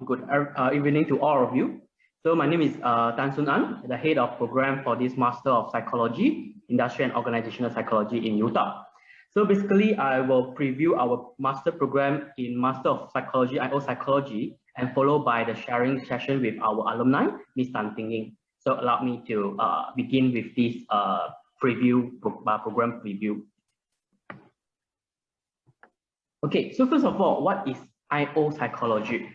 Good evening to all of you. So my name is Tan Sun An, the head of program for this Master of Psychology, Industry and Organizational Psychology in Utah. So basically, I will preview our master program in Master of Psychology, IO Psychology, and followed by the sharing session with our alumni, Ms. Tan Ting Ying. So allow me to begin with this program preview. Okay, so first of all, what is IO Psychology?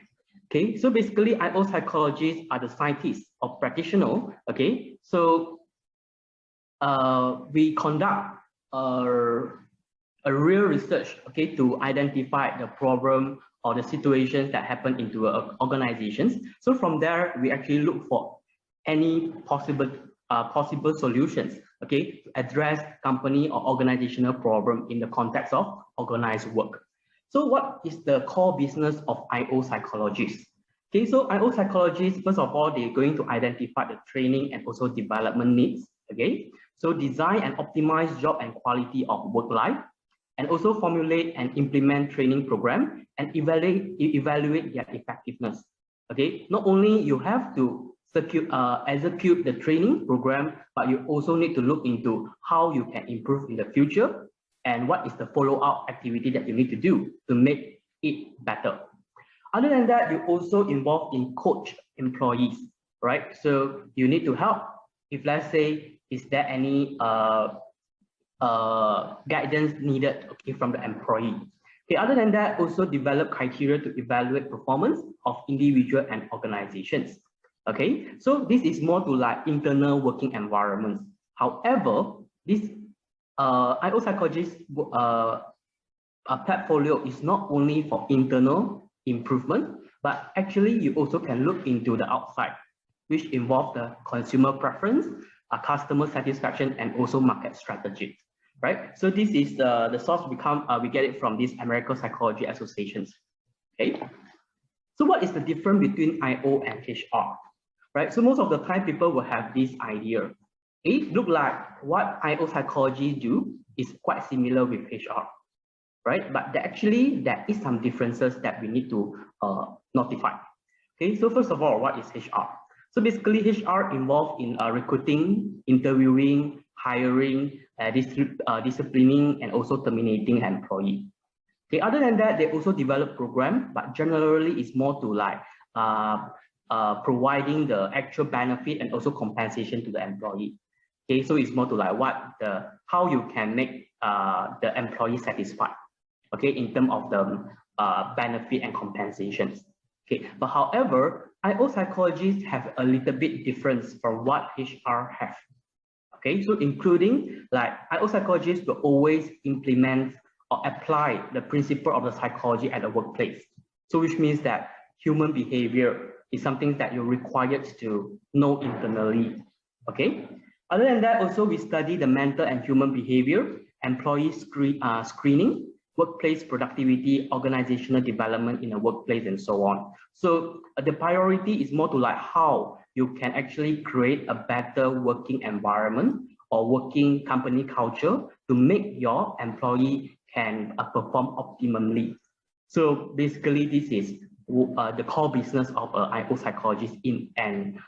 Okay, so basically IO psychologists are the scientists or practitioners. Okay, so we conduct a real research, okay, to identify the problem or the situations that happen into organizations. So from there, we actually look for any possible solutions, okay, to address company or organizational problem in the context of organized work. So what is the core business of IO psychologists? Okay, so IO psychologists, first of all, they're going to identify the training and also development needs. Okay, so design and optimize job and quality of work life, and also formulate and implement training program and evaluate their effectiveness. Okay, not only you have to execute the training program, but you also need to look into how you can improve in the future and what is the follow-up activity that you need to do to make it better. Other than that, you also involved in coach employees, right? So you need to help if, let's say, is there any guidance needed, okay, from the employee. Okay, other than that, also develop criteria to evaluate performance of individual and organizations. Okay, so this is more to like internal working environments. However, this IO psychologist portfolio is not only for internal improvement, but actually you also can look into the outside, which involve the consumer preference, customer satisfaction, and also market strategy, right? So this is the source we get it from these American Psychology Associations. Okay, so what is the difference between IO and HR, right? So most of the time people will have this idea. It look like what IO psychology do is quite similar with HR, right? But actually there is some differences that we need to notify. Okay, so first of all, what is HR? So basically HR involved in recruiting, interviewing, hiring, disciplining, and also terminating an employee. Okay, other than that, they also develop program, but generally it's more to like providing the actual benefit and also compensation to the employee. Okay, so it's more to like how you can make the employee satisfied. Okay, in terms of the benefit and compensations. Okay, but however, IO psychologists have a little bit difference from what HR have. Okay, so including like IO psychologists will always implement or apply the principle of the psychology at the workplace. So which means that human behavior is something that you're required to know internally. Okay. Other than that, also we study the mental and human behavior, employee screening, workplace productivity, organizational development in a workplace, and so on. So the priority is more to like how you can actually create a better working environment or working company culture to make your employee can perform optimally. So basically, this is the core business of IO psychologists in an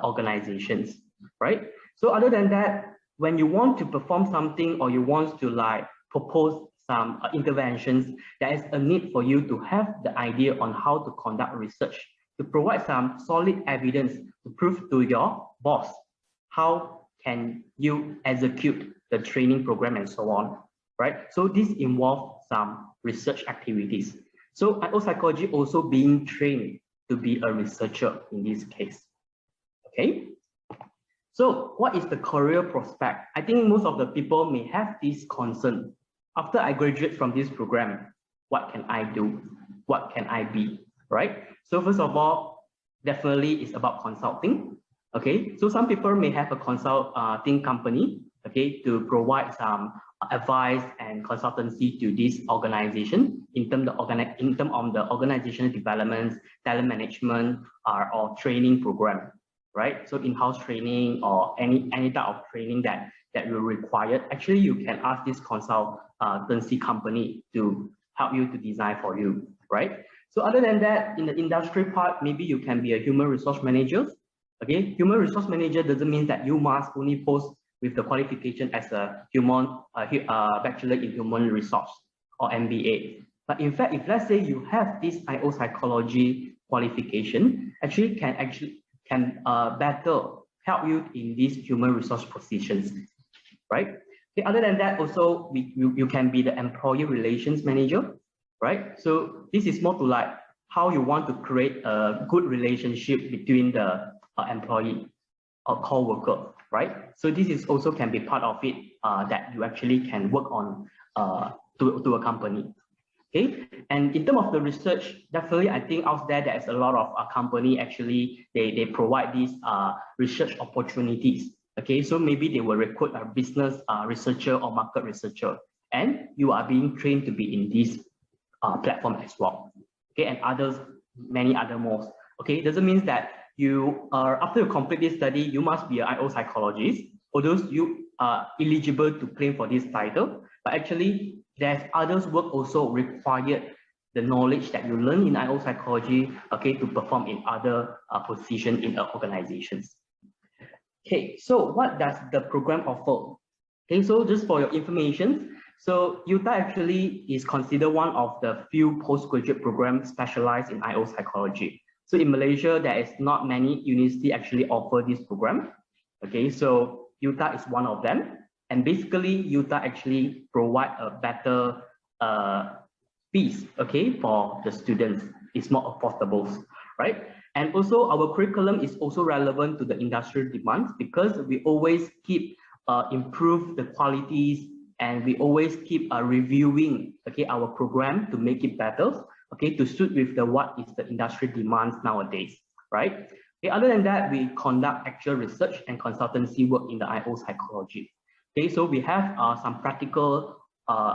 organizations, right? So other than that, when you want to perform something or you want to like propose some interventions, there is a need for you to have the idea on how to conduct research, to provide some solid evidence to prove to your boss how can you execute the training program and so on, right? So this involves some research activities. So IO psychology also being trained to be a researcher in this case. Okay. So what is the career prospect? I think most of the people may have this concern. After I graduate from this program, what can I do? What can I be, right? So first of all, definitely it's about consulting. Okay, so some people may have a consulting company, okay, to provide some advice and consultancy to this organization in terms of the organizational development, talent management, or training program, right? So in-house training or any type of training that will require. Actually, you can ask this consultancy company to help you to design for you, right? So other than that, in the industry part, maybe you can be a human resource manager. Okay, human resource manager doesn't mean that you must only post with the qualification as a bachelor in human resource or MBA. But in fact, if let's say you have this IO psychology qualification, can better help you in these human resource positions, right? Okay, other than that, also you can be the employee relations manager, right? So this is more to like how you want to create a good relationship between the employee or co-worker, right? So this is also can be part of it that you actually can work on to a company. Okay, and in terms of the research, definitely I think out there's a lot of company actually they provide these research opportunities. Okay, so maybe they will recruit a business researcher or market researcher, and you are being trained to be in this platform as well. Okay, and many other more. Okay, doesn't mean that you are after you complete this study, you must be an IO psychologist, although you are eligible to claim for this title, but actually there's others work also required the knowledge that you learn in IO psychology, okay, to perform in other positions in organizations. Okay, so what does the program offer? Okay, so just for your information, so UTA actually is considered one of the few postgraduate programs specialized in IO psychology. So in Malaysia, there is not many universities actually offer this program. Okay, so UTA is one of them. And basically, UTA actually provide a better fees, okay, for the students. It's more affordable, right? And also our curriculum is also relevant to the industrial demands because we always keep improve the qualities and we always keep reviewing, okay, our program to make it better, okay, to suit with the what is the industry demands nowadays, right? Okay, other than that, we conduct actual research and consultancy work in the IO psychology. Okay, so we have some practical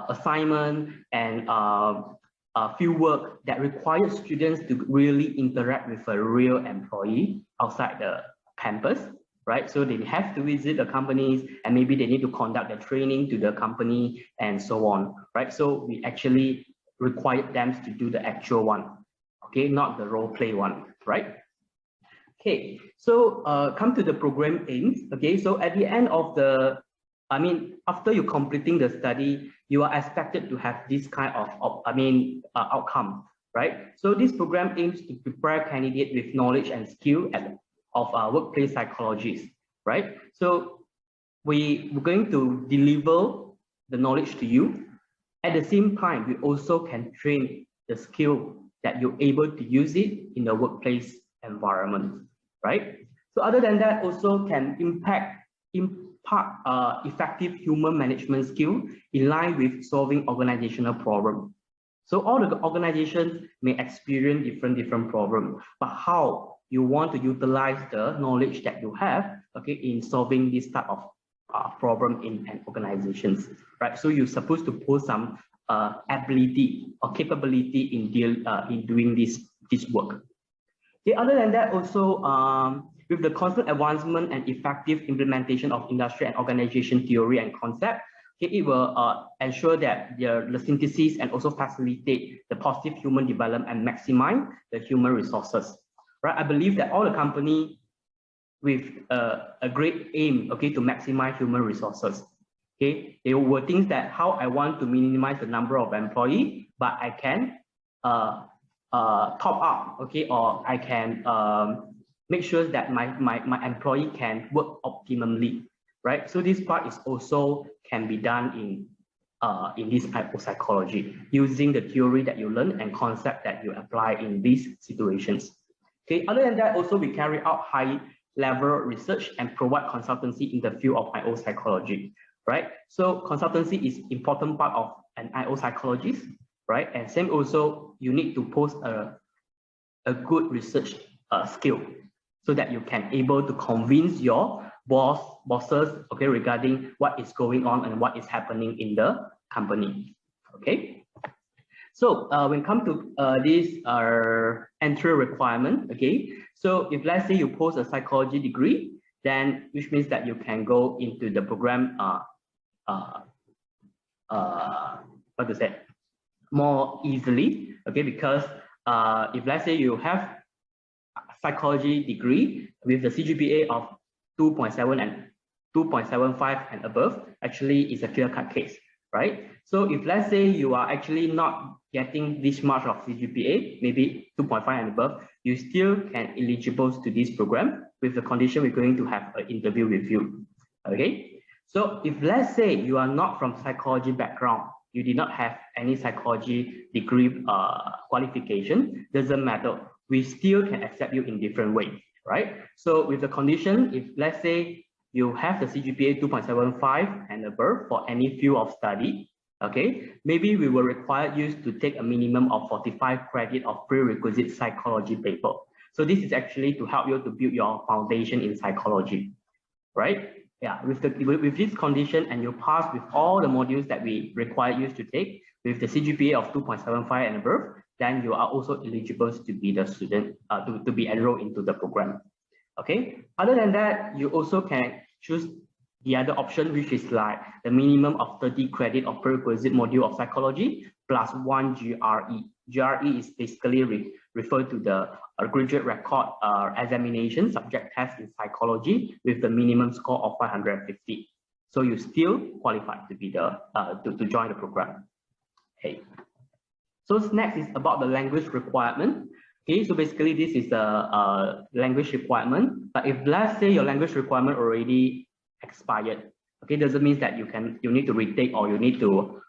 assignment and field work that requires students to really interact with a real employee outside the campus, right? So they have to visit the companies and maybe they need to conduct the training to the company and so on, right? So we actually require them to do the actual one, okay, not the role play one, right? Okay, so come to the program aims. Okay, so at the end of the after you completing the study, you are expected to have this kind of outcome, right? So this program aims to prepare candidates with knowledge and skill of workplace psychologists, right? So we're going to deliver the knowledge to you. At the same time, we also can train the skill that you're able to use it in the workplace environment, right? So other than that, also can impart effective human management skill in line with solving organizational problems. So all the organizations may experience different problems, but how you want to utilize the knowledge that you have, okay, in solving this type of problem in an organizations, right? So you're supposed to put some ability or capability in doing this work. Okay, other than that, also with the constant advancement and effective implementation of industry and organization theory and concept, okay, it will ensure that the synthesis and also facilitate the positive human development and maximize the human resources, right? I believe that all the company with a great aim, okay, to maximize human resources, okay, they will think that how I want to minimize the number of employees, but I can top up, okay, or I can make sure that my employee can work optimally, right? So this part is also can be done in this type of psychology using the theory that you learn and concept that you apply in these situations. Okay, other than that, also we carry out high-level research and provide consultancy in the field of IO psychology, right? So consultancy is important part of an IO psychologist, right? And same also, you need to post a good research skill so that you can able to convince your bosses, okay, regarding what is going on and what is happening in the company, okay? So when it comes to this entry requirement, okay, so if let's say you post a psychology degree, then which means that you can go into the program what to say, more easily, okay, because if let's say you have a psychology degree with the CGPA of 2.7 and 2.75 and above, actually is a clear-cut case, right? So if let's say you are actually not getting this much of CGPA, maybe 2.5 and above, you still can eligible to this program with the condition we're going to have an interview with you, okay? So if let's say you are not from psychology background, you did not have any psychology degree qualification, doesn't matter. We still can accept you in different ways, right? So with the condition, if let's say you have the CGPA 2.75 and above for any field of study, okay, maybe we will require you to take a minimum of 45 credit of prerequisite psychology paper. So this is actually to help you to build your foundation in psychology, right? Yeah, with this condition and you pass with all the modules that we require you to take with the CGPA of 2.75 and above, then you are also eligible to be the student, to be enrolled into the program. Okay, other than that, you also can choose the other option, which is like the minimum of 30 credit of prerequisite module of psychology plus 1 GRE. GRE is basically referred to the graduate record examination subject test in psychology with the minimum score of 550. So you still qualify to be the to join the program. Okay. So next is about the language requirement. Okay, so basically this is the language requirement. But if let's say your language requirement already expired, okay, doesn't mean that you need to retake or you need to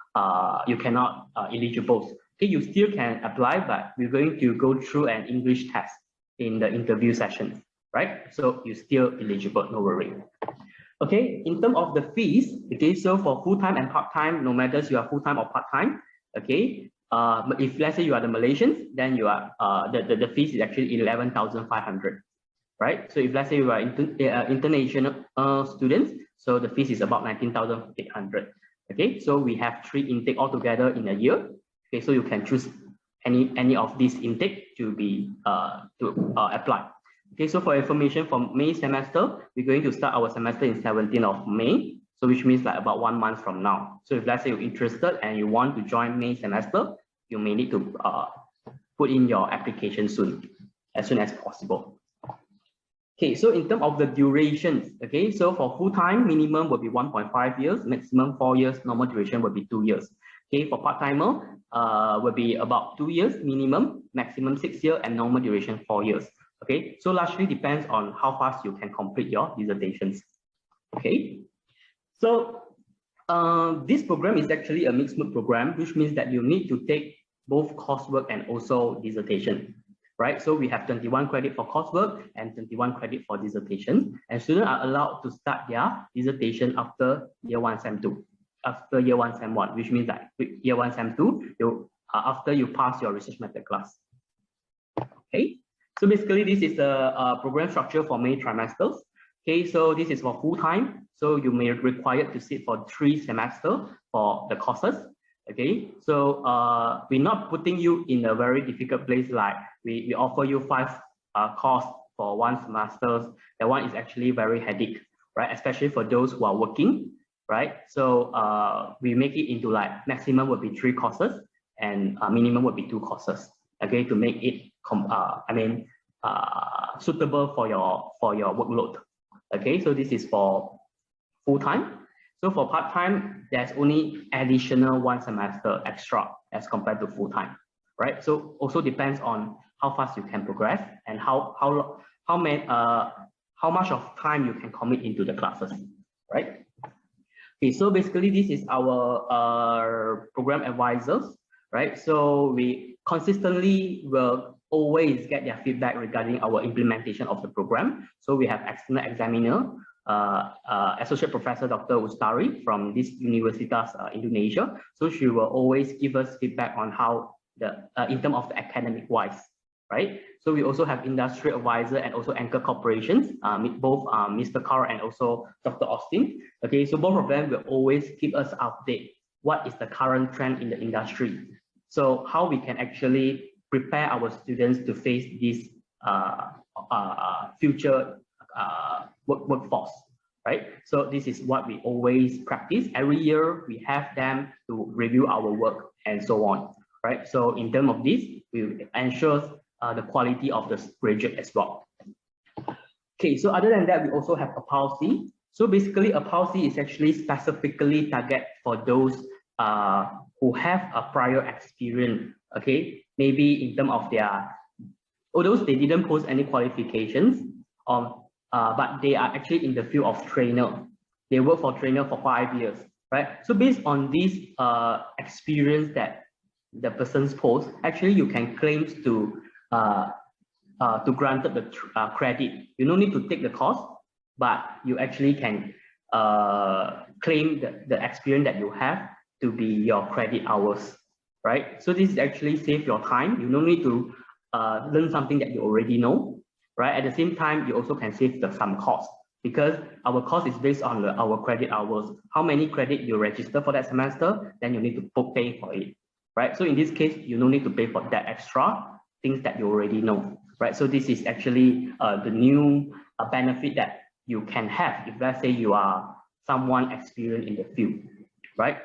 you cannot eligible. Okay, you still can apply, but we're going to go through an English test in the interview session, right? So you're still eligible, no worry. Okay, in terms of the fees, okay, so for full-time and part-time, no matter you are full-time or part-time, okay, if let's say you are the Malaysians, then you are the fees is actually 11,500, right? So if let's say you are international students, so the fees is about 19,800. Okay, so we have 3 intake altogether in a year. Okay, so you can choose any of these intake to be apply. Okay, so for information from May semester, we're going to start our semester in 17th of May. So which means like about 1 month from now. So if let's say you're interested and you want to join May semester, you may need to put in your application as soon as possible. Okay, so in terms of the durations, okay, so for full-time, minimum will be 1.5 years, maximum 4 years, normal duration will be 2 years. Okay, for part-timer, will be about 2 years minimum, maximum 6 years, and normal duration 4 years. Okay, so largely depends on how fast you can complete your dissertations. Okay, so this program is actually a mixed mode program, which means that you need to take both coursework and also dissertation, right? So we have 21 credit for coursework and 21 credit for dissertation, and students are allowed to start their dissertation after year 1 sem 2, after year 1 sem 1, which means that year 1 sem 2, you after you pass your research method class. Okay, so basically this is the program structure for May trimesters. Okay, so this is for full time. So you may require to sit for 3 semesters for the courses. Okay, so we're not putting you in a very difficult place like we offer you 5 course for 1 semester. That one is actually very headache, right? Especially for those who are working, right? So we make it into like maximum would be 3 courses and minimum would be 2 courses. Okay, to make it suitable for your workload. Okay, so this is for full time. So for part time, there's only additional 1 semester extra as compared to full time, right? So also depends on how fast you can progress and how much of time you can commit into the classes, right? Okay, so basically this is our program advisors, right? So we consistently will always get their feedback regarding our implementation of the program. So we have external examiner, Associate Professor Dr. Ustari from this Universitas Indonesia. So she will always give us feedback on how in terms of the academic wise, right? So we also have industry advisor and also anchor corporations, both Mr. Carr and also Dr. Austin. Okay, so both of them will always keep us updated. What is the current trend in the industry? So how we can actually prepare our students to face this future workforce, right? So this is what we always practice. Every year we have them to review our work and so on. right? So in terms of this, we ensure the quality of the graduate as well. Okay, so other than that, we also have a policy. So basically, a policy is actually specifically target for those who have a prior experience, okay? Maybe in terms of their, although they didn't post any qualifications, but they are actually in the field of trainer. They work for trainer for 5 years, right? So based on this experience that the person's post, actually you can claim to granted the credit. You don't need to take the course, but you actually can claim the experience that you have to be your credit hours, right? So this is actually save your time. You don't need to learn something that you already know, right? At the same time, you also can save some cost, because our cost is based on our credit hours. How many credit you register for that semester, then you need to pay for it, right? So in this case, you don't need to pay for that extra things that you already know, right? So this is actually the new benefit that you can have if, let's say, you are someone experienced in the field, right?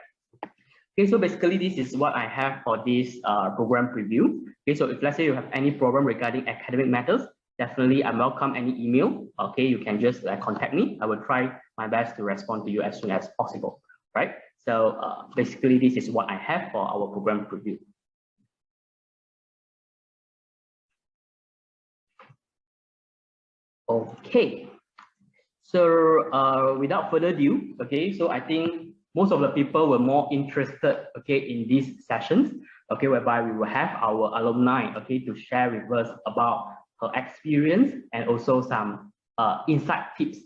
Okay, so basically this is what I have for this program preview. Okay, so if, let's say, you have any problem regarding academic matters, definitely I welcome any email. Okay, you can just contact me. I will try my best to respond to you as soon as possible, right? So basically this is what I have for our program preview. Okay, so without further ado, okay, so I think most of the people were more interested, okay, in these sessions, okay, whereby we will have our alumni, okay, to share with us about her experience and also some insight tips,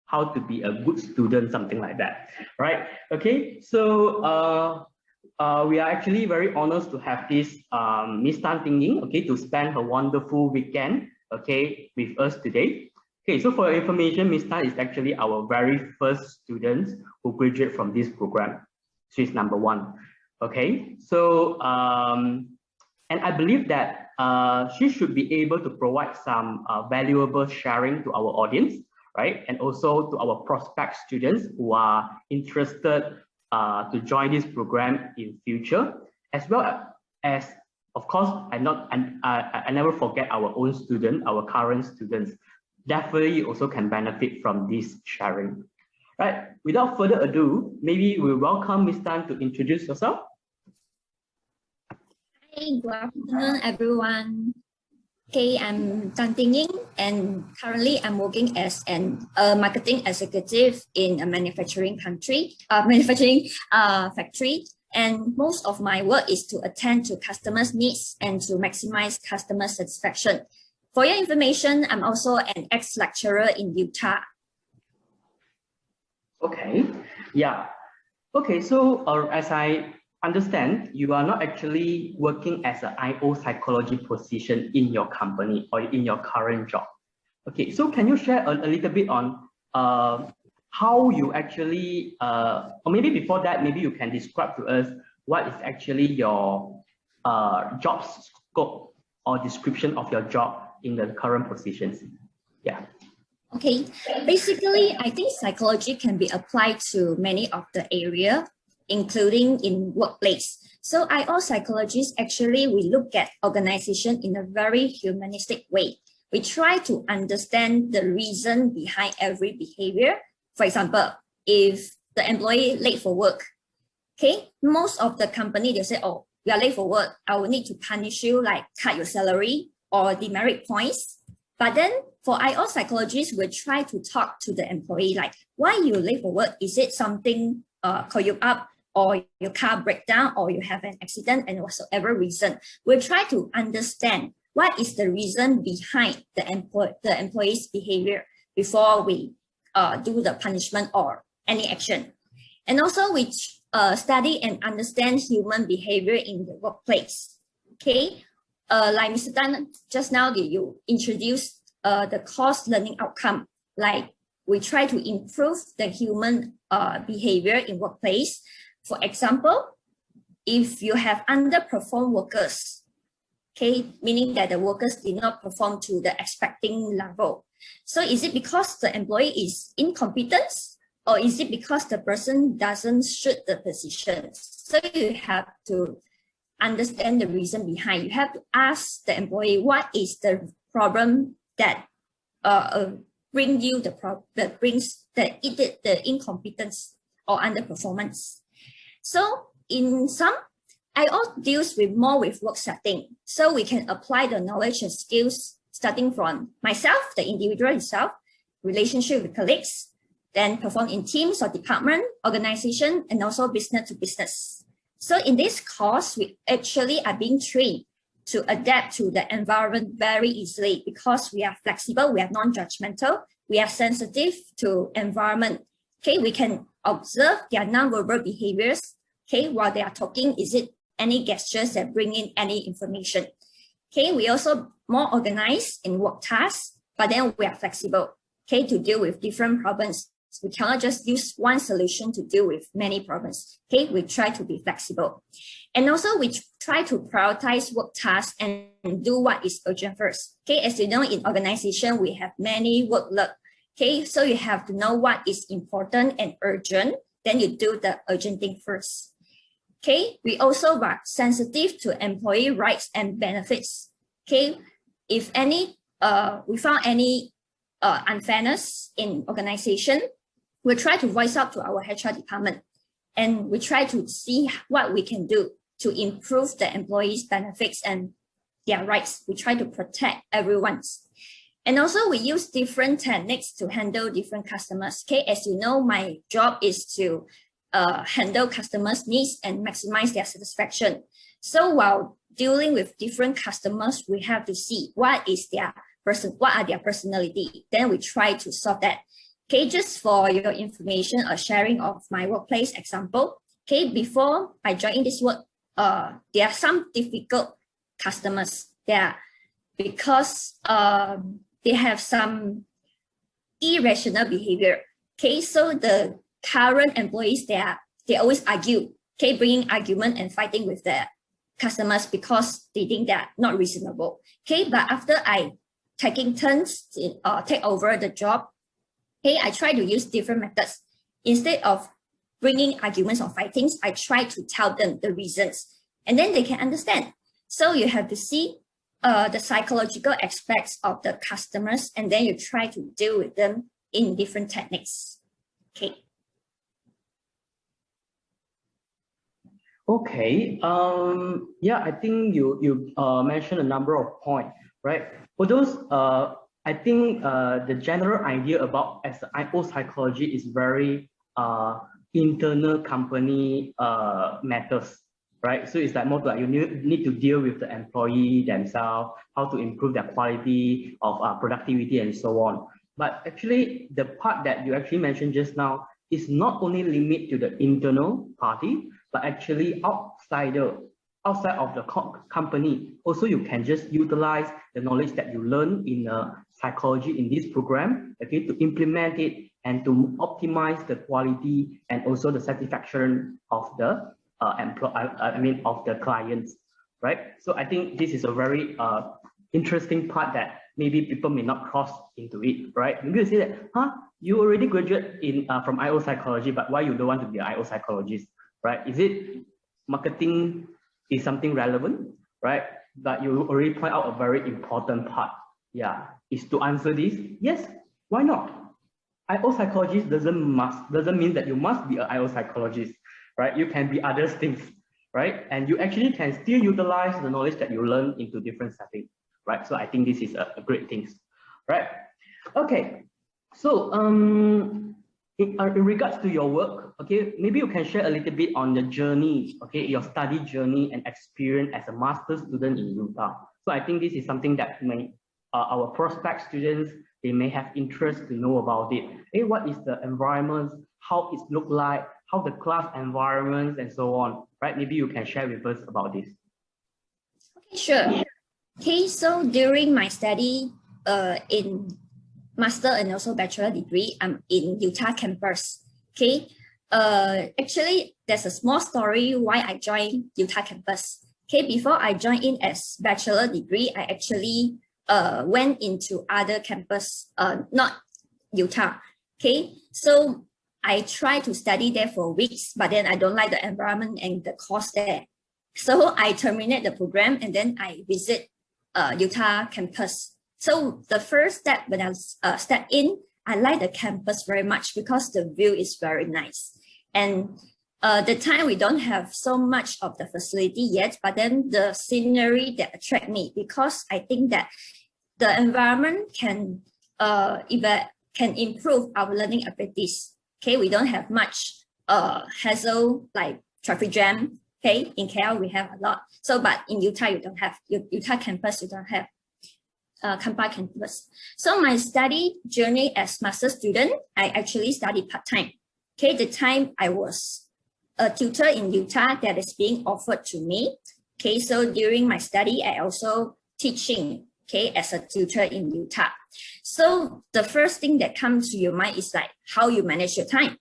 how to be a good student, something like that, right? Okay, so we are actually very honored to have this Miss Tan Ting Ying, okay, to spend her wonderful weekend, okay, with us today. Okay, so for your information, Ms. Tan is actually our very first student who graduated from this program. She's number 1. Okay, so and I believe that she should be able to provide some valuable sharing to our audience, right? And also to our prospect students who are interested to join this program in future, as well as, of course, I never forget our own student, our current students. Definitely also can benefit from this sharing. Right, without further ado, maybe we welcome Ms. Tan to introduce yourself. Hi, good afternoon, everyone. Okay, I'm Tan Ting Ying, and currently I'm working as a marketing executive in a manufacturing factory. And most of my work is to attend to customers' needs and to maximize customer satisfaction. For your information, I'm also an ex-lecturer in Utah. Okay, yeah. Okay, so as I understand, you are not actually working as an IO psychology position in your company or in your current job. Okay, so can you share a little bit on how you actually, or maybe before that, maybe you can describe to us what is actually your job scope or description of your job in the current positions. Yeah. Okay, basically, I think psychology can be applied to many of the area, including in workplace. So IO psychologists, actually, we look at organization in a very humanistic way. We try to understand the reason behind every behavior. For example, if the employee late for work, okay, most of the company, they say, oh, you are late for work, I will need to punish you, like cut your salary or demerit points. But then for IO psychologists, we try to talk to the employee, like, why you late for work? Is it something call you up, or your car break down, or you have an accident, and whatsoever reason? We try to understand what is the reason behind the employee's behavior before we do the punishment or any action. And also we study and understand human behavior in the workplace. Okay, like Mr. Tan just now, you introduced the course learning outcome. Like we try to improve the human behavior in workplace. For example, if you have underperformed workers, okay, meaning that the workers did not perform to the expecting level. So is it because the employee is incompetent, or is it because the person doesn't suit the position? So you have to understand the reason behind. You have to ask the employee what is the problem that brings the incompetence or underperformance. So in some, I also deals with more with work setting. So we can apply the knowledge and skills starting from myself, the individual itself, relationship with colleagues, then perform in teams or department, organization, and also business to business. So in this course, we actually are being trained to adapt to the environment very easily because we are flexible, we are non-judgmental, we are sensitive to environment. Okay, we can observe their non-verbal behaviors. Okay, while they are talking, is it any gestures that bring in any information? Okay, we also more organized in work tasks, but then we are flexible. Okay, to deal with different problems. We cannot just use one solution to deal with many problems. Okay, we try to be flexible. And also we try to prioritize work tasks and do what is urgent first. Okay, as you know, in organization, we have many workload. Okay, so you have to know what is important and urgent, then you do the urgent thing first. Okay, we also are sensitive to employee rights and benefits. Okay, if any, we found any unfairness in organization, we'll try to voice out to our HR department and we try to see what we can do to improve the employees' benefits and their rights. We try to protect everyone's. And also we use different techniques to handle different customers. Okay, as you know, my job is to handle customers' needs and maximize their satisfaction. So while dealing with different customers, we have to see what are their personality. Then we try to solve that. Okay, just for your information, a sharing of my workplace example. Okay, before I joined this work, there are some difficult customers there because they have some irrational behavior. Okay, so the current employees, they always argue. Okay, bringing argument and fighting with their customers because they think they're not reasonable. Okay, but after I taking turns to take over the job, okay, I try to use different methods. Instead of bringing arguments or fightings, I try to tell them the reasons and then they can understand. So you have to see the psychological aspects of the customers and then you try to deal with them in different techniques. Okay. Okay. Yeah, I think you mentioned a number of points, right? For those, I think the general idea about as the IO psychology is very internal company matters, right? So it's like more like you need to deal with the employee themselves, how to improve their quality of productivity and so on. But actually, the part that you actually mentioned just now is not only limited to the internal party, but actually outside of the company. Also, you can just utilize the knowledge that you learn in psychology in this program, okay, to implement it and to optimize the quality and also the satisfaction of the of the clients, right? So I think this is a very interesting part that maybe people may not cross into it, right? Maybe you say that, you already graduate in from IO psychology, but why you don't want to be an IO psychologist, right? Is it marketing is something relevant, right? But you already point out a very important part. Yeah, is to answer this. Yes, why not? IO psychologist doesn't mean that you must be an IO psychologist, right? You can be other things, right? And you actually can still utilize the knowledge that you learn into different settings, right? So I think this is a great thing, right? Okay, so in regards to your work, okay, maybe you can share a little bit on the journey, okay, your study journey and experience as a master's student in Utah. So I think this is something that may our prospect students, they may have interest to know about it. Hey, what is the environment, how it look like, how the class environments and so on, right? Maybe you can share with us about this. Okay, sure. Okay, so during my study in master and also bachelor degree, I'm in Utah campus. Okay, actually, there's a small story why I joined Utah campus. Okay, before I joined in as bachelor degree, I actually went into other campus, not Utah. Okay, so I tried to study there for weeks, but then I don't like the environment and the course there. So I terminate the program and then I visit Utah campus. So the first step when I step in, I like the campus very much because the view is very nice. And the time we don't have so much of the facility yet, but then the scenery that attract me, because I think that the environment can improve our learning abilities. Okay, we don't have much hassle like traffic jam. Okay, in KL we have a lot. So, but in Utah you don't have. Utah campus you don't have. Campus campus. So my study journey as master student, I actually studied part-time. Okay, the time I was a tutor in Utah that is being offered to me. Okay, so during my study, I also teaching, okay, as a tutor in Utah. So the first thing that comes to your mind is like how you manage your time,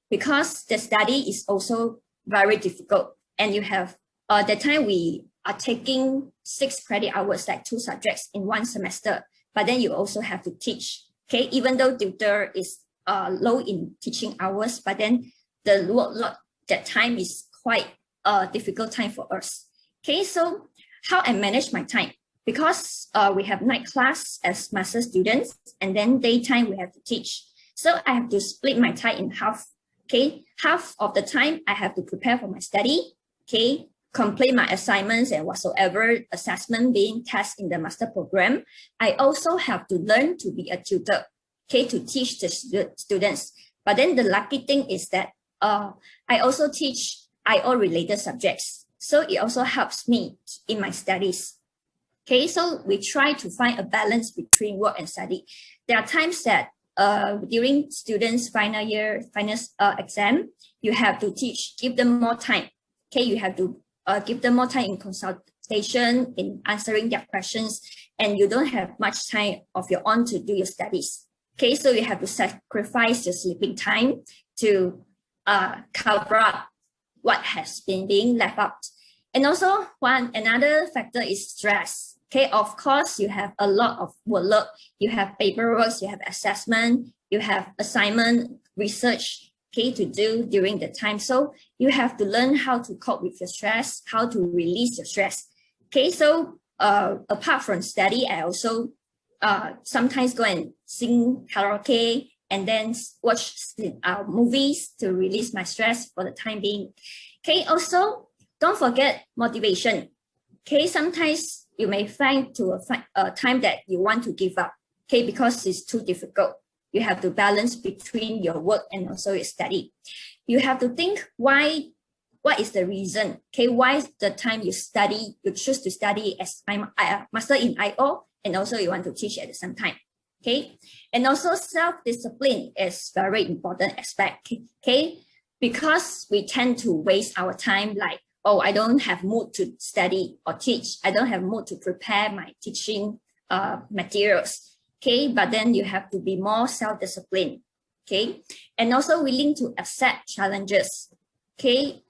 because the study is also very difficult. And you have, the time we are taking 6 credit hours, like 2 subjects in 1 semester, but then you also have to teach, okay, even though tutor is low in teaching hours, but then the workload, that time is quite a difficult time for us. Okay, so how I manage my time? Because we have night class as master students, and then daytime we have to teach. So I have to split my time in half. Okay, half of the time I have to prepare for my study. Okay, complete my assignments and whatsoever assessment being tested in the master program. I also have to learn to be a tutor. Okay, to teach the students. But then the lucky thing is that I also teach IO related subjects. So it also helps me in my studies. Okay, so we try to find a balance between work and study. There are times that during students' final year, final exam, you have to teach, give them more time. Okay, you have to give them more time in consultation, in answering their questions, and you don't have much time of your own to do your studies. Okay, so you have to sacrifice your sleeping time to cover up what has been being left out. And also another factor is stress. Okay, of course, you have a lot of workload. You have paperwork, you have assessment, you have assignment, research, okay, to do during the time. So you have to learn how to cope with your stress, how to release your stress. Okay, so apart from study, I also sometimes go and sing karaoke and then watch movies to release my stress for the time being. Okay, also don't forget motivation. Okay, sometimes you may find to a time that you want to give up. Okay, because it's too difficult. You have to balance between your work and also your study. You have to think what is the reason? Okay, why is the time you study, you choose to study as master in IO, and also you want to teach at the same time. Okay, and also self-discipline is very important aspect. Okay, because we tend to waste our time like, oh, I don't have mood to study or teach. I don't have mood to prepare my teaching materials. Okay, but then you have to be more self-disciplined. Okay, and also willing to accept challenges. Okay,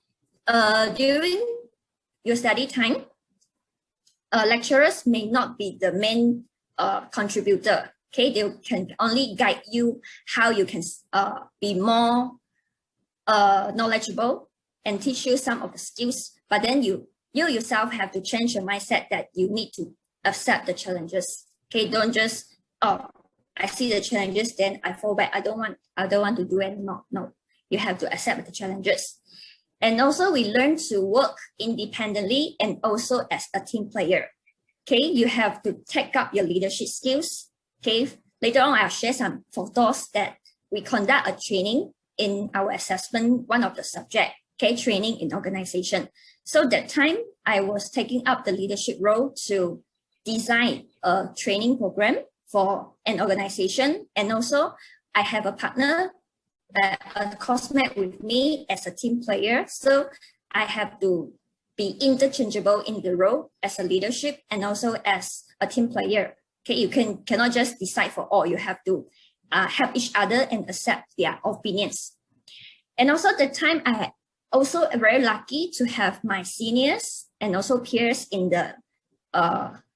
during your study time, lecturers may not be the main contributor. Okay, they can only guide you how you can be more knowledgeable and teach you some of the skills. But then you yourself have to change your mindset that you need to accept the challenges. Okay, don't just, oh, I see the challenges, then I fall back. I don't want to do anymore. No, you have to accept the challenges. And also we learn to work independently and also as a team player. Okay, you have to take up your leadership skills. Okay, later on I'll share some photos that we conduct a training in our assessment, one of the subject, okay, training in organization. So that time I was taking up the leadership role to design a training program for an organization. And also I have a partner, a coursemate with me as a team player. So I have to be interchangeable in the role as a leadership and also as a team player. Okay, you cannot just decide for all. You have to help each other and accept their opinions. And also the time I also very lucky to have my seniors and also peers in the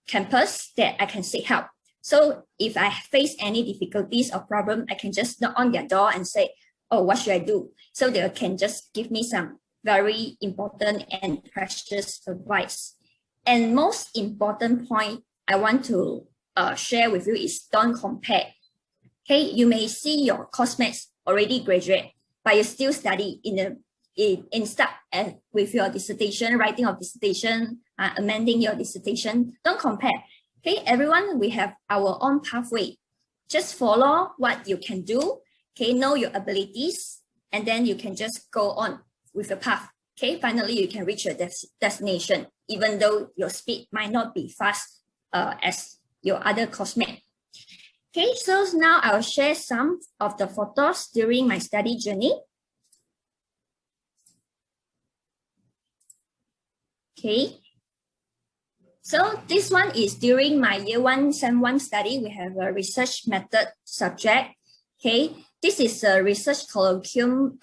campus that I can seek help. So if I face any difficulties or problem, I can just knock on their door and say, oh, what should I do? So they can just give me some very important and precious advice. And most important point I want to share with you is don't compare. Okay, you may see your classmates already graduate, but you still study with your dissertation, writing of dissertation, amending your dissertation. Don't compare. Okay, everyone, we have our own pathway. Just follow what you can do. Okay, know your abilities, and then you can just go on with the path. Okay, finally you can reach your destination, even though your speed might not be fast as your other classmate. Okay, so now I'll share some of the photos during my study journey. Okay, so this one is during my year 1 Sem 1 study. We have a research method subject. Okay, this is a research colloquium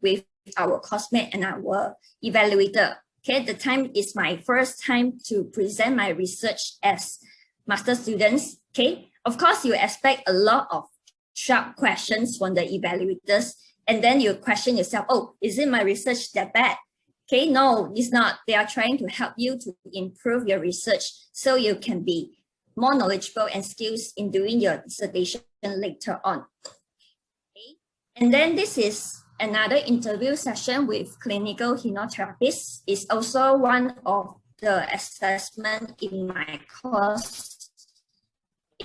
with our classmate and our evaluator. Okay, the time is my first time to present my research as master students. Okay, of course you expect a lot of sharp questions from the evaluators, and then you question yourself, oh, is it my research that bad? Okay, no, it's not. They are trying to help you to improve your research so you can be more knowledgeable and skills in doing your dissertation later on. Okay. And then this is another interview session with clinical hypnotherapists. It's also one of the assessment in my course,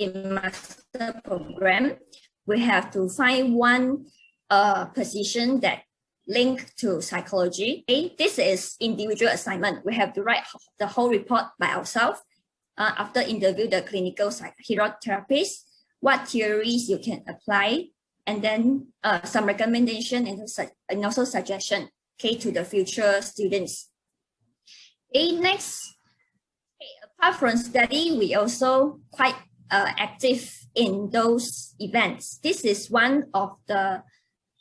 in master program. We have to find one position that link to psychology. Okay, this is individual assignment. We have to write the whole report by ourselves after interview the clinical hypnotherapist, what theories you can apply, and then some recommendation and also suggestion, okay, to the future students. Okay, next, apart from study, we also quite active in those events. This is one of the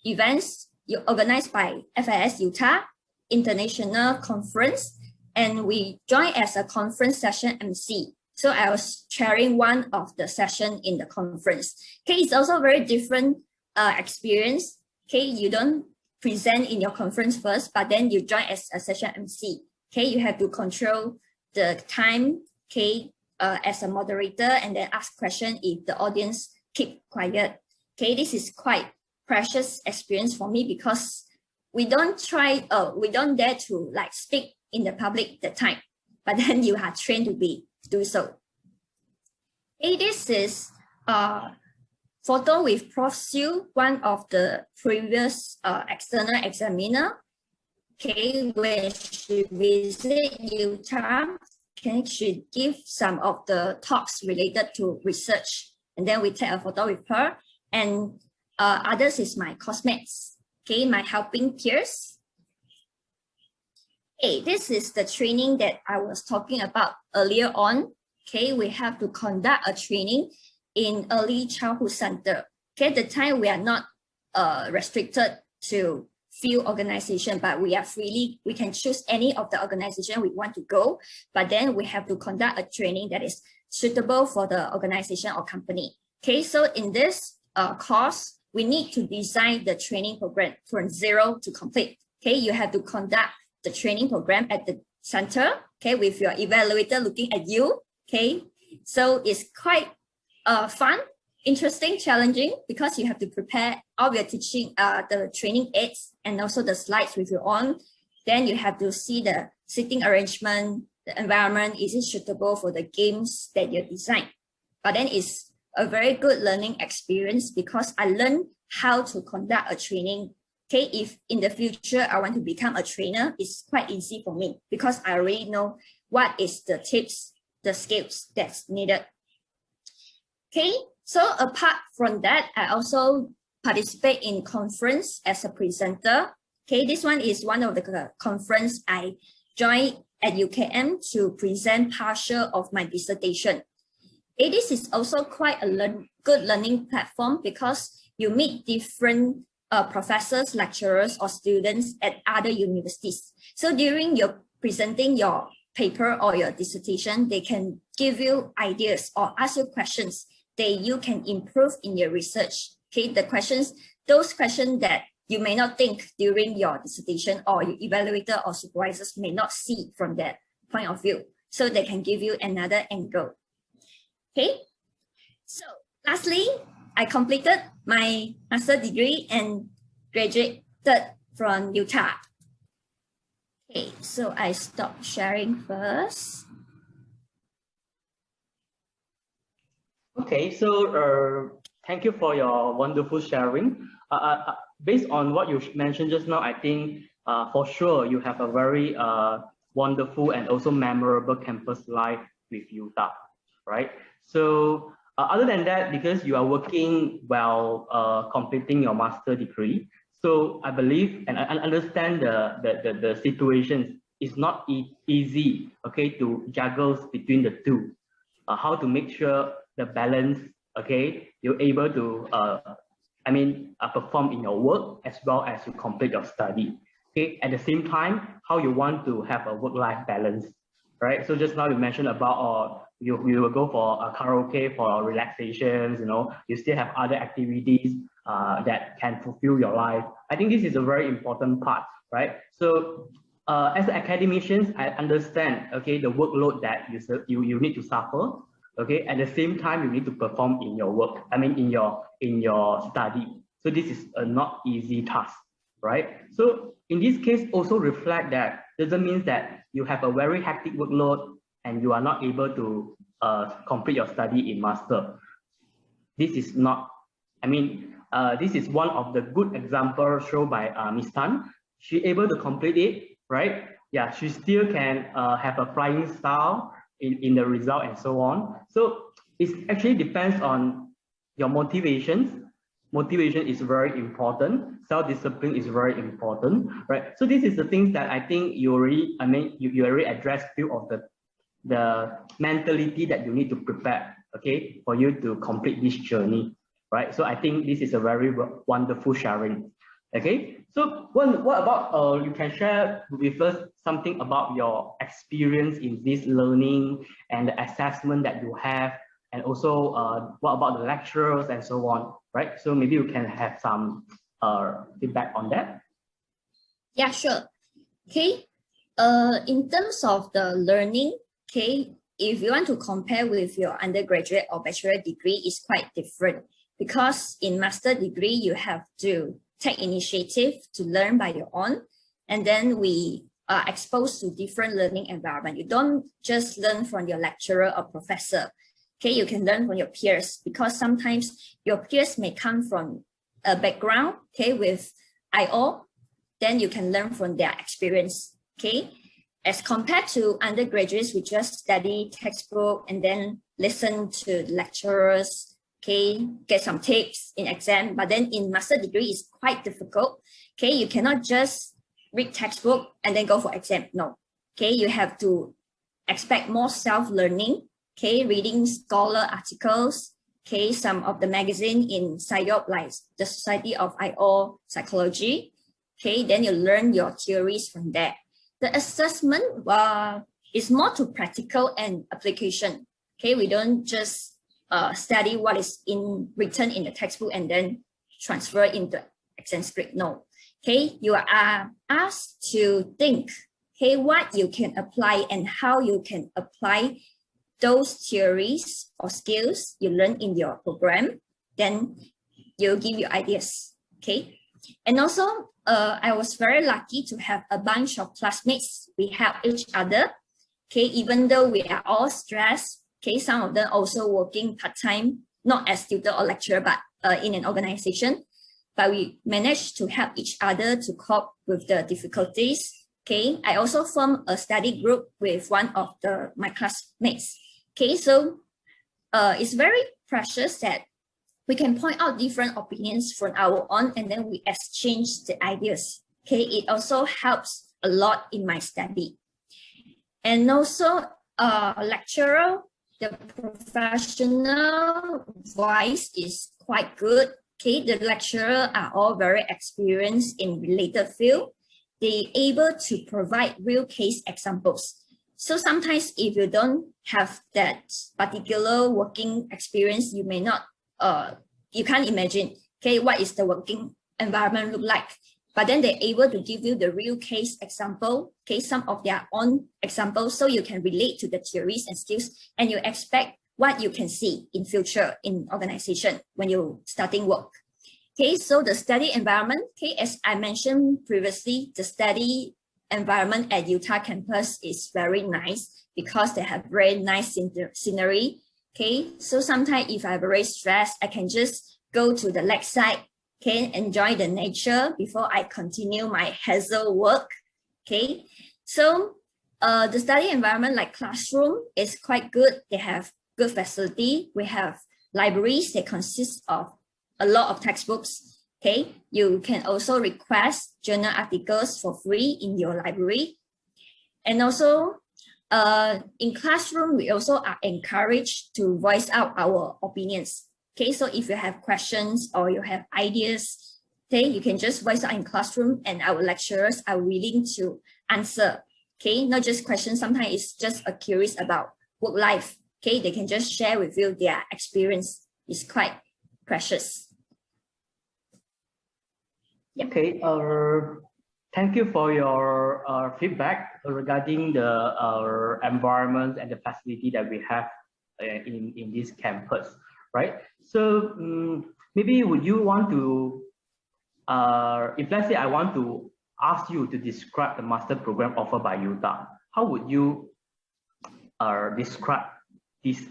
events organized by FIS Utah International Conference, and we joined as a conference session MC. So I was chairing one of the session in the conference. Okay, it's also very different experience. Okay, you don't present in your conference first, but then you join as a session MC. Okay, you have to control the time, okay, as a moderator, and then ask question if the audience keep quiet. Okay, this is quite precious experience for me because we don't dare to like speak in the public at the time, but then you are trained to do so. Okay, this is photo with Prof. Siu, one of the previous external examiner. Okay, when she visit Utah, okay, she give some of the talks related to research, and then we take a photo with her. And others is my classmates, okay, my helping peers. Okay, this is the training that I was talking about earlier on. Okay, we have to conduct a training in early childhood center. Okay, at the time we are not restricted to few organization, but we can choose any of the organization we want to go, but then we have to conduct a training that is suitable for the organization or company. Okay, so in this course, we need to design the training program from zero to complete. Okay, you have to conduct the training program at the center, okay, with your evaluator looking at you. Okay, so it's quite fun, interesting, challenging, because you have to prepare all your teaching, the training aids and also the slides with your own. Then you have to see the seating arrangement, the environment, is it suitable for the games that you design. But then it's a very good learning experience because I learned how to conduct a training. Okay, if in the future I want to become a trainer, it's quite easy for me because I already know what is the tips, the skills that's needed. Okay, so apart from that, I also participate in conference as a presenter. Okay, this one is one of the conference I joined at UKM to present partial of my dissertation. This is also quite a good learning platform because you meet different professors, lecturers, or students at other universities. So during your presenting your paper or your dissertation, they can give you ideas or ask you questions that you can improve in your research. Okay, those questions that you may not think during your dissertation, or your evaluator or supervisors may not see from that point of view. So they can give you another angle. Okay. So lastly, I completed my master's degree and graduated from Utah. Okay, so I stop sharing first. Okay, so thank you for your wonderful sharing. Based on what you mentioned just now, I think for sure you have a very wonderful and also memorable campus life with Utah, right? So other than that, because you are working while completing your master degree, so I believe and I understand the situation is not easy, okay, to juggle between the two. How to make sure the balance, okay, you're able to perform in your work as well as you complete your study. Okay, at the same time, how you want to have a work-life balance, right? So just now you mentioned about you will go for a karaoke for relaxations, you know, you still have other activities that can fulfill your life. I think this is a very important part, right? So as academicians, I understand, okay, the workload that you need to suffer. Okay, at the same time, you need to perform in your work. I mean, in your study. So this is a not easy task, right? So in this case, also reflect that doesn't mean that you have a very hectic workload and you are not able to complete your study in master. This is not. I mean, this is one of the good examples shown by Miss Tan. She able to complete it, right? Yeah, she still can have a flying style in the result and so on. So it actually depends on your motivations. Motivation is very important. Self-discipline is very important, right? So this is the things that I think you already, you already addressed few of the mentality that you need to prepare, okay, for you to complete this journey, right? So I think this is a very wonderful sharing. Okay, so what about you can share with us something about your experience in this learning and the assessment that you have, and also what about the lecturers and so on, right? So maybe you can have some feedback on that. Yeah, sure. Okay, in terms of the learning, okay, if you want to compare with your undergraduate or bachelor degree, it's quite different, because in master degree you have to take initiative to learn by your own, and then we are exposed to different learning environment. You don't just learn from your lecturer or professor. Okay, you can learn from your peers, because sometimes your peers may come from a background, okay, with IO, then you can learn from their experience. Okay, as compared to undergraduates, we just study textbook and then listen to lecturers, okay, get some tips in exam. But then in master degree, it's quite difficult. Okay, you cannot just read textbook and then go for exam. No. Okay, you have to expect more self-learning. Okay, reading scholar articles. Okay, some of the magazine in PsyOp, like the Society of IO Psychology. Okay, then you learn your theories from there. The assessment is more to practical and application. Okay, we don't just study what is written in the textbook and then transfer into exam script. No. Okay, you are asked to think, okay, what you can apply and how you can apply those theories or skills you learn in your program. Then you'll give you ideas. Okay, and also I was very lucky to have a bunch of classmates. We help each other. Okay, even though we are all stressed. Okay, some of them also working part-time, not as tutor or lecturer, but in an organization. But we managed to help each other to cope with the difficulties. Okay, I also formed a study group with one of my classmates. Okay, so it's very precious that we can point out different opinions from our own, and then we exchange the ideas. Okay, it also helps a lot in my study. And also lecturer, the professional voice is quite good. Okay, the lecturers are all very experienced in related field. They able to provide real case examples. So sometimes if you don't have that particular working experience, you may not, you can't imagine, okay, what is the working environment look like, but then they're able to give you the real case example, okay, some of their own examples, so you can relate to the theories and skills, and you expect what you can see in future in organization when you're starting work. Okay, so the study environment, okay, as I mentioned previously, the study environment at Utah campus is very nice because they have very nice scenery. Okay, so sometimes if I'm very stressed, I can just go to the lakeside, okay, enjoy the nature before I continue my hassle work. Okay, so the study environment like classroom is quite good. They have good facility. We have libraries that consist of a lot of textbooks. Okay, you can also request journal articles for free in your library. And also in classroom, we also are encouraged to voice out our opinions. Okay, so if you have questions or you have ideas, okay, you can just voice out in classroom, and our lecturers are willing to answer. Okay, not just questions, sometimes it's just a curious about work life. Okay, they can just share with you their experience. It's quite precious. Yep. Okay, thank you for your feedback regarding the environment and the facility that we have in this campus, right? So maybe would you want to, if let's say I want to ask you to describe the master program offered by Utah, how would you describe this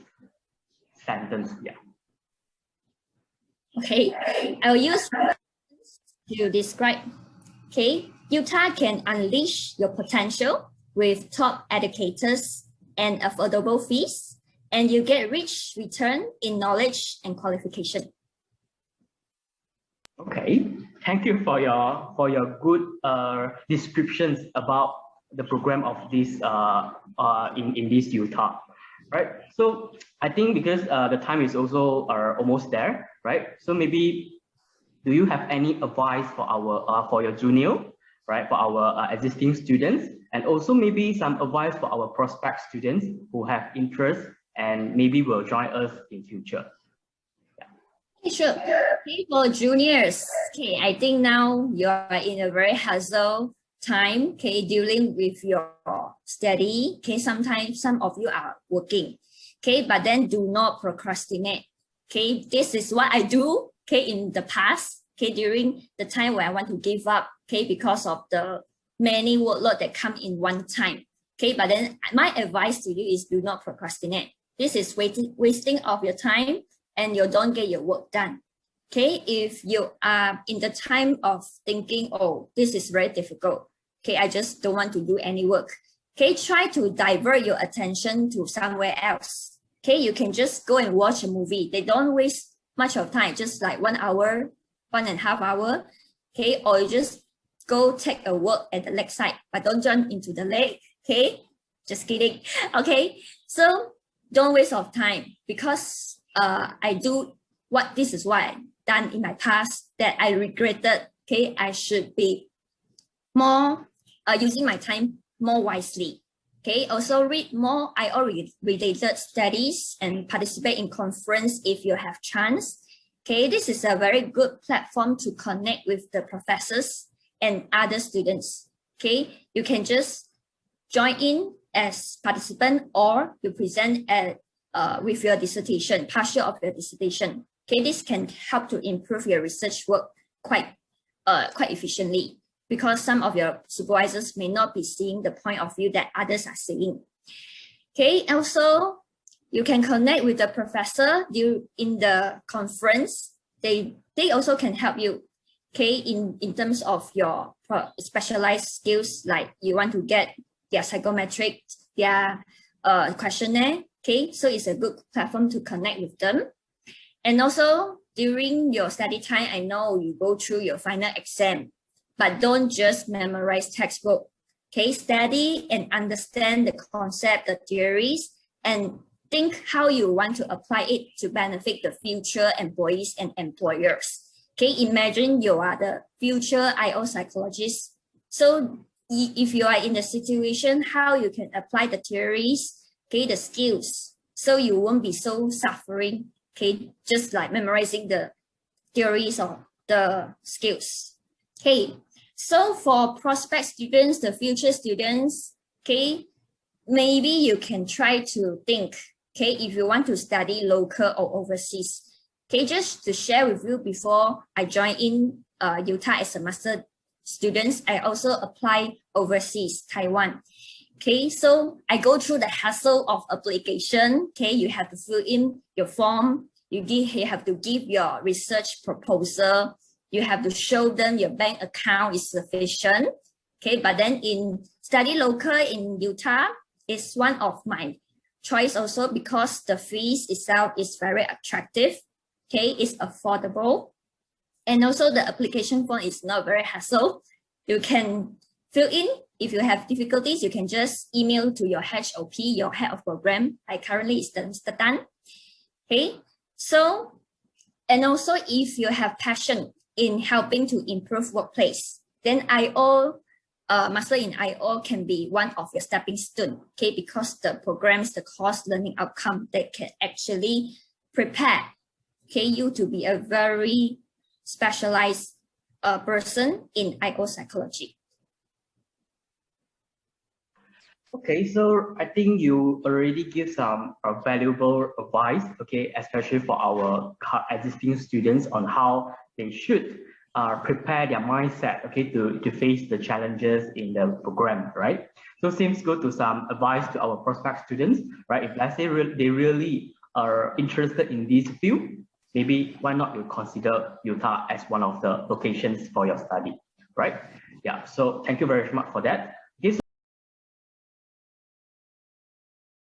sentence? Yeah. Okay, I'll use to describe. Okay, Utah can unleash your potential with top educators and affordable fees, and you get rich return in knowledge and qualification. Okay, thank you for your good descriptions about the program of this in this Utah, right? So I think because the time is also almost there, right? So maybe, do you have any advice for our for your junior, right? For our existing students, and also maybe some advice for our prospect students who have interest and maybe will join us in future? Okay, sure. Okay, for juniors, okay, I think now you are in a very hassle time, okay, dealing with your study. Okay, sometimes some of you are working, okay, but then do not procrastinate. Okay, this is what I do, okay, in the past, okay, during the time where I want to give up, okay, because of the many workload that come in one time. Okay, but then my advice to you is do not procrastinate. This is wasting of your time, and you don't get your work done. Okay, if you are in the time of thinking, oh, this is very difficult, okay, I just don't want to do any work. Okay, try to divert your attention to somewhere else. Okay, you can just go and watch a movie. They don't waste much of time, just like 1 hour, 1.5 hours. Okay, or you just go take a walk at the lakeside, but don't jump into the lake. Okay, just kidding. Okay, so don't waste of time, because I do this is what I done in my past that I regretted. Okay, I should be more using my time more wisely. Okay, also read more IO-related studies and participate in conference if you have chance. Okay, this is a very good platform to connect with the professors and other students. Okay, you can just join in as participant, or you present with your dissertation, partial of your dissertation. Okay, this can help to improve your research work quite efficiently, because some of your supervisors may not be seeing the point of view that others are seeing. Okay, also you can connect with the professor in the conference. They also can help you, okay, in terms of your specialized skills, like you want to get their psychometric, their questionnaire. Okay, so it's a good platform to connect with them. And also during your study time, I know you go through your final exam, but don't just memorize textbook. Okay, study and understand the concept, the theories, and think how you want to apply it to benefit the future employees and employers. Okay, imagine you are the future IO psychologist. So if you are in the situation, how you can apply the theories, okay, the skills, so you won't be so suffering, okay, just like memorizing the theories or the skills. Okay, so for prospect students, the future students, okay, maybe you can try to think, okay, if you want to study local or overseas. Okay, just to share with you, before I joined in Utah as a master student, I also apply overseas, Taiwan. Okay, so I go through the hassle of application. Okay, you have to fill in your form. You have to give your research proposal. You have to show them your bank account is sufficient. Okay, but then in study local in Utah is one of my choice also, because the fees itself is very attractive. Okay, it's affordable. And also the application form is not very hassle. You can fill in. If you have difficulties, you can just email to your HOP, your head of program. Currently is Mr. Tan. Okay, so, and also if you have passion in helping to improve workplace, then IO, Master in IO can be one of your stepping stone, okay, because the programs, the course learning outcome, that can actually prepare, okay, you to be a very specialized person in IO psychology. Okay, so I think you already give some valuable advice, okay, especially for our existing students on how they should prepare their mindset, okay, to face the challenges in the program, right? So seems good to some advice to our prospect students, right? If let's say they really are interested in this field, maybe why not you consider Utah as one of the locations for your study, right? Yeah, so thank you very much for that.